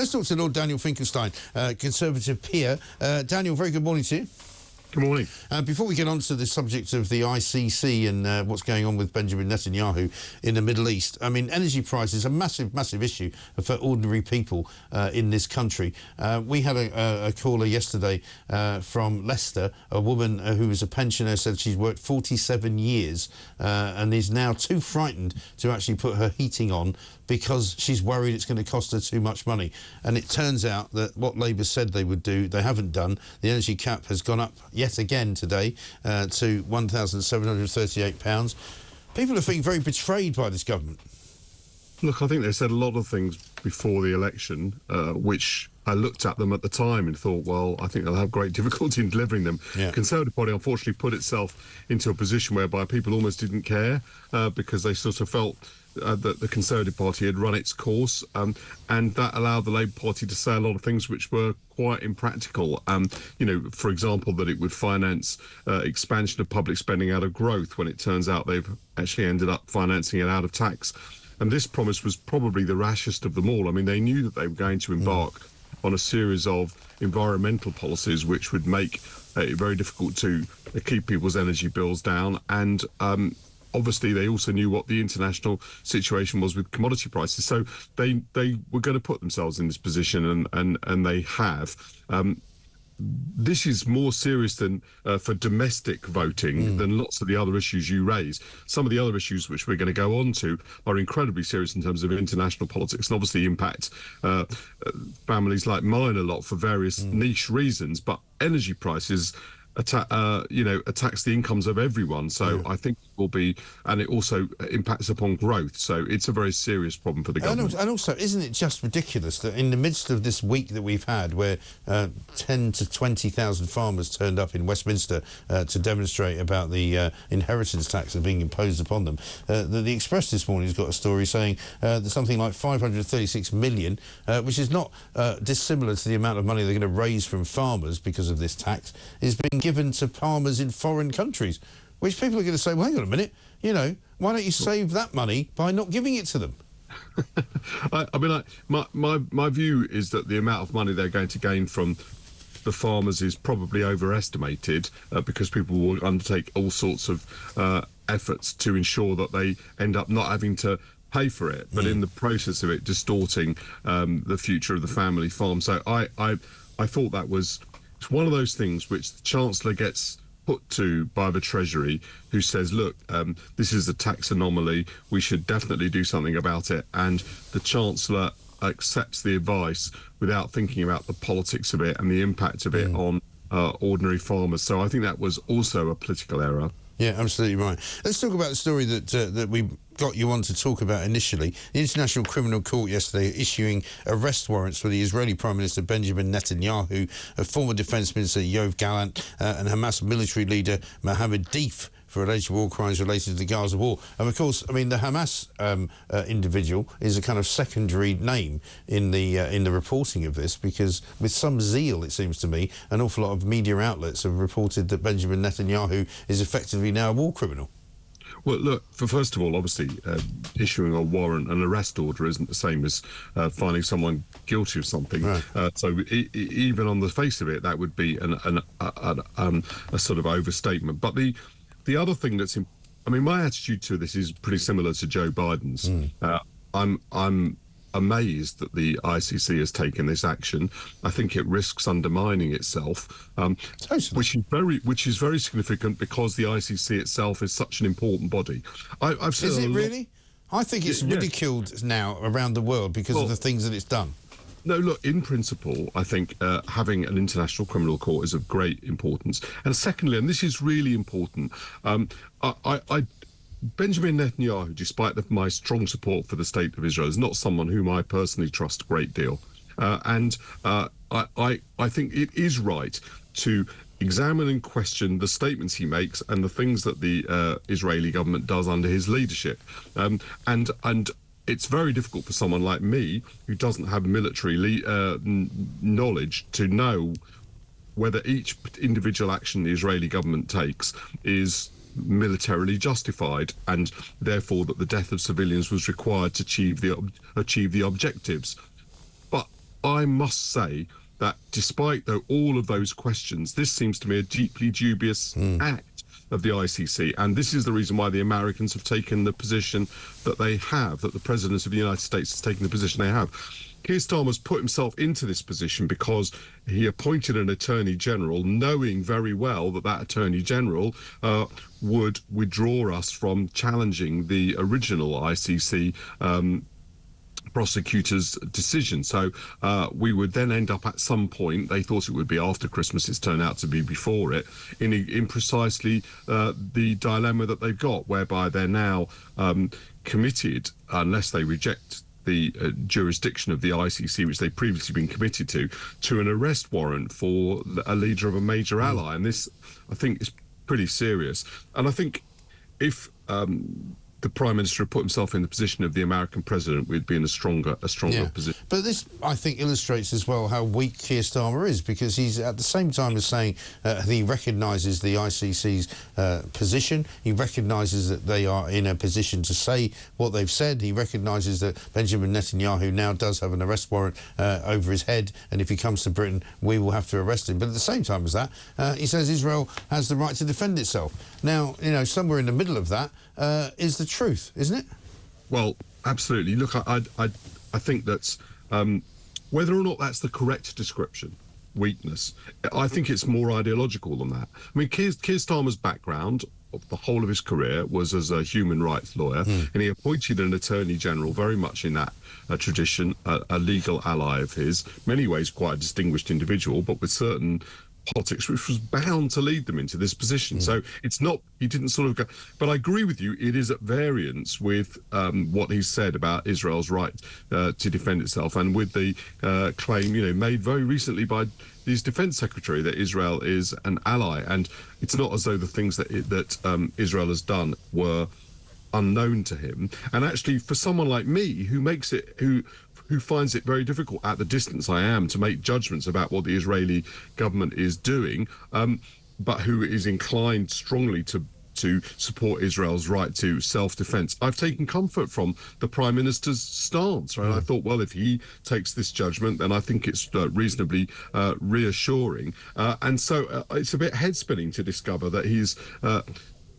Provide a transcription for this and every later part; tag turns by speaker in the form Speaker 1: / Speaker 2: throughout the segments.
Speaker 1: Let's talk to Lord Daniel Finkelstein, Conservative peer. Daniel, very good morning to you.
Speaker 2: Good morning.
Speaker 1: Before we get on to the subject of the ICC and what's going on with Benjamin Netanyahu in the Middle East, I mean, energy prices are a massive, massive issue for ordinary people in this country. We had a caller yesterday from Leicester, a woman who was a pensioner, said she's worked 47 years and is now too frightened to actually put her heating on because she's worried it's going to cost her too much money. And it turns out that what Labour said they would do, they haven't done. The energy cap has gone up yet again today to £1,738. People are feeling very betrayed by this government.
Speaker 2: Look, I think they said a lot of things before the election, which I looked at them at the time and thought, well, I think they'll have great difficulty in delivering them. Yeah. The Conservative Party unfortunately put itself into a position whereby people almost didn't care because they sort of felt that the Conservative Party had run its course, and that allowed the Labour Party to say a lot of things which were quite impractical. You know, for example, that it would finance expansion of public spending out of growth when it turns out they've actually ended up financing it out of tax. And this promise was probably the rashest of them all. I mean, they knew that they were going to embark on a series of environmental policies which would make it very difficult to keep people's energy bills down, and obviously, they also knew what the international situation was with commodity prices. So they were going to put themselves in this position, and they have. This is more serious than for domestic voting than lots of the other issues you raise. Some of the other issues which we're going to go on to are incredibly serious in terms of international politics, and obviously impact families like mine a lot for various niche reasons. But energy prices attacks the incomes of everyone. So I think it will be, and it also impacts upon growth. So it's a very serious problem for the government.
Speaker 1: And also, isn't it just ridiculous that in the midst of this week that we've had, where 10 to 20,000 farmers turned up in Westminster to demonstrate about the inheritance tax that being imposed upon them, the Express this morning has got a story saying that something like 536 million, which is not dissimilar to the amount of money they're going to raise from farmers because of this tax, is being given to farmers in foreign countries, which people are going to say, well, hang on a minute, you know, why don't you save that money by not giving it to them?
Speaker 2: I mean, my view is that the amount of money they're going to gain from the farmers is probably overestimated because people will undertake all sorts of efforts to ensure that they end up not having to pay for it, but in the process of it distorting the future of the family farm. So I thought that was... It's one of those things which the Chancellor gets put to by the Treasury, who says, look, this is a tax anomaly, we should definitely do something about it. And the Chancellor accepts the advice without thinking about the politics of it and the impact of it on ordinary farmers. So I think that was also a political error.
Speaker 1: Yeah, absolutely right. Let's talk about the story that we got you on to talk about initially. The International Criminal Court yesterday issuing arrest warrants for the Israeli Prime Minister Benjamin Netanyahu, a former Defence Minister Yoav Gallant, and Hamas military leader Mohammed Deif for alleged war crimes related to the Gaza war. And of course, I mean, the Hamas individual is a kind of secondary name in the reporting of this, because with some zeal, it seems to me, an awful lot of media outlets have reported that Benjamin Netanyahu is effectively now a war criminal.
Speaker 2: Well, look, first of all, obviously, issuing a warrant, an arrest order, isn't the same as finding someone guilty of something. Right. So even on the face of it, that would be a sort of overstatement. But the other thing that's... I mean, my attitude to this is pretty similar to Joe Biden's. I'm amazed that the ICC has taken this action. I think it risks undermining itself, which is very significant because the ICC itself is such an important body. I've said
Speaker 1: is it really? I think it's ridiculed now around the world because of the things that it's done.
Speaker 2: No, look, in principle, I think having an international criminal court is of great importance. And secondly, and this is really important, Benjamin Netanyahu, despite my strong support for the state of Israel, is not someone whom I personally trust a great deal. I think it is right to examine and question the statements he makes and the things that the Israeli government does under his leadership. And it's very difficult for someone like me, who doesn't have military knowledge, to know whether each individual action the Israeli government takes is militarily justified, and therefore that the death of civilians was required to achieve the objectives. But I must say that despite all of those questions, this seems to me a deeply dubious act of the ICC. And this is the reason why the Americans have taken the position that they have, that the President of the United States has taken the position they have. Keir Starmer's put himself into this position because he appointed an Attorney General, knowing very well that that Attorney General would withdraw us from challenging the original ICC prosecutor's decision. So we would then end up at some point, they thought it would be after Christmas, it's turned out to be before it, in precisely the dilemma that they've got, whereby they're now committed, unless they reject the jurisdiction of the ICC, which they've previously been committed to an arrest warrant for a leader of a major ally. And this, I think, is pretty serious. And I think if the Prime Minister had put himself in the position of the American president, we'd be in a stronger position.
Speaker 1: But this, I think, illustrates as well how weak Keir Starmer is, because he's at the same time as saying he recognises the ICC's position, he recognises that they are in a position to say what they've said, he recognises that Benjamin Netanyahu now does have an arrest warrant over his head, and if he comes to Britain, we will have to arrest him. But at the same time as that, he says Israel has the right to defend itself. Now, you know, somewhere in the middle of that is the truth, isn't it?
Speaker 2: Well, absolutely. Look, I think that's whether or not that's the correct description, weakness, I think it's more ideological than that. I mean, Keir Starmer's background, the whole of his career, was as a human rights lawyer, and he appointed an Attorney General very much in that tradition, a legal ally of his, many ways quite a distinguished individual, but with certain politics which was bound to lead them into this position. So it's not, he didn't sort of go, but I agree with you, it is at variance with what he said about Israel's right to defend itself, and with the claim, you know, made very recently by his defense secretary that Israel is an ally. And it's not as though the things that Israel has done were unknown to him. And actually, for someone like me who finds it very difficult at the distance I am to make judgments about what the Israeli government is doing, but who is inclined strongly to support Israel's right to self-defense, I've taken comfort from the Prime Minister's stance, right? I thought, well, if he takes this judgment, then I think it's reasonably reassuring. And so it's a bit head-spinning to discover that he's...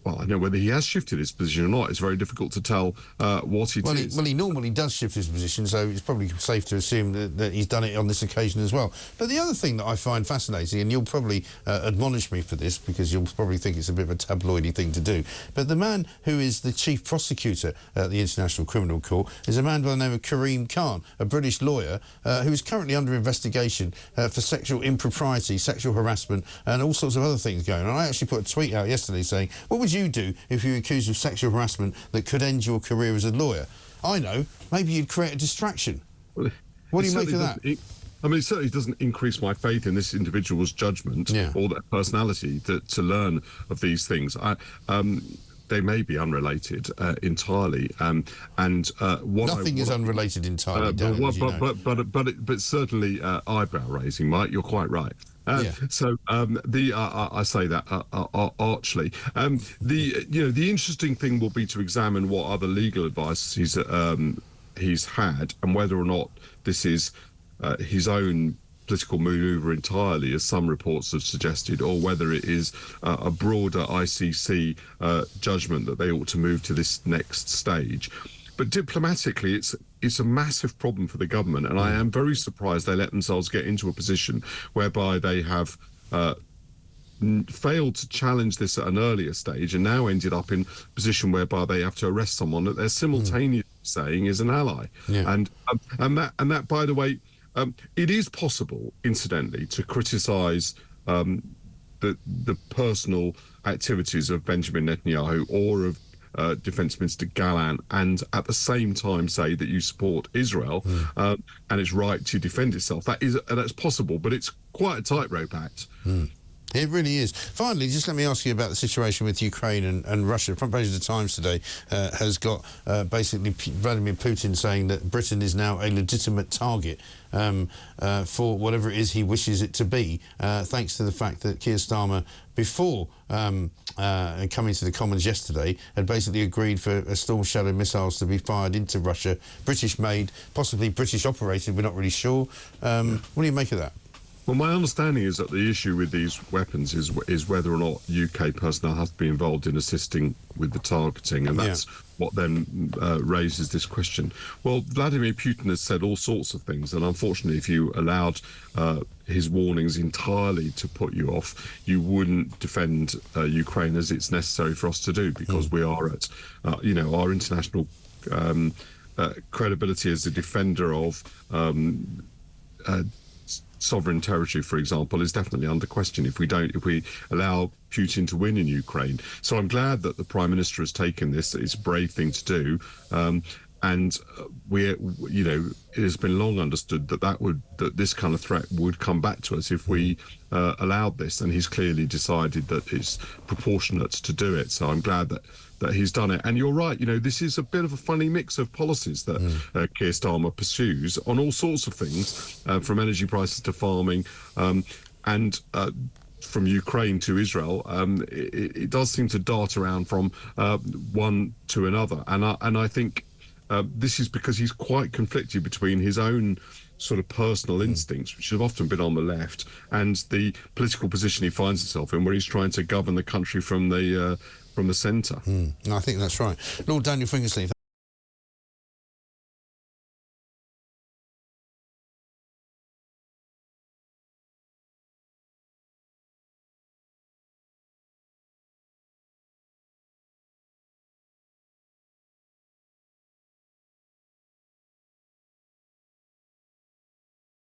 Speaker 2: well, I know whether he has shifted his position or not. It's very difficult to tell what it is.
Speaker 1: Well, he normally does shift his position, so it's probably safe to assume that he's done it on this occasion as well. But the other thing that I find fascinating, and you'll probably admonish me for this because you'll probably think it's a bit of a tabloidy thing to do, but the man who is the chief prosecutor at the International Criminal Court is a man by the name of Karim Khan, a British lawyer who is currently under investigation for sexual impropriety, sexual harassment, and all sorts of other things going on. I actually put a tweet out yesterday saying, what would you do if you were accused of sexual harassment that could end your career as a lawyer? I know, maybe you'd create a distraction. Well, what do you make of that?
Speaker 2: I mean, it certainly doesn't increase my faith in this individual's judgment or their personality to learn of these things. They may be unrelated entirely, and what
Speaker 1: nothing is unrelated entirely.
Speaker 2: But certainly eyebrow raising, Mike. You're quite right. So I say that archly. The interesting thing will be to examine what other legal advice he's had, and whether or not this is his own political manoeuvre entirely, as some reports have suggested, or whether it is a broader ICC judgment that they ought to move to this next stage. But diplomatically, it's a massive problem for the government, and I am very surprised they let themselves get into a position whereby they have failed to challenge this at an earlier stage, and now ended up in a position whereby they have to arrest someone that they're simultaneously saying is an ally. And that, by the way, it is possible, incidentally, to criticise the personal activities of Benjamin Netanyahu or of Defence Minister Gallant, and at the same time say that you support Israel and its right to defend itself. That's possible, but it's quite a tightrope act.
Speaker 1: It really is. Finally, just let me ask you about the situation with Ukraine and Russia. Front page of the Times today has got basically Vladimir Putin saying that Britain is now a legitimate target for whatever it is he wishes it to be, thanks to the fact that Keir Starmer, before coming to the Commons yesterday, had basically agreed for a Storm Shadow missiles to be fired into Russia, British-made, possibly British-operated, we're not really sure. What do you make of that?
Speaker 2: Well, my understanding is that the issue with these weapons is whether or not UK personnel have to be involved in assisting with the targeting, and that's what then raises this question. Well, Vladimir Putin has said all sorts of things, and unfortunately, if you allowed his warnings entirely to put you off, you wouldn't defend Ukraine as it's necessary for us to do, because we are at, our international credibility as a defender of sovereign territory, for example, is definitely under question if we allow Putin to win in Ukraine. So I'm glad that the Prime Minister has taken this. It's a brave thing to do. And it has been long understood that this kind of threat would come back to us if we allowed this, and he's clearly decided that it's proportionate to do it. So I'm glad that he's done it. And you're right, this is a bit of a funny mix of policies that Keir Starmer pursues on all sorts of things, from energy prices to farming, and from Ukraine to Israel. It does seem to dart around from one to another, and I think this is because he's quite conflicted between his own sort of personal instincts, which have often been on the left, and the political position he finds himself in, where he's trying to govern the country from the centre.
Speaker 1: I think that's right. Lord Daniel Finkelstein.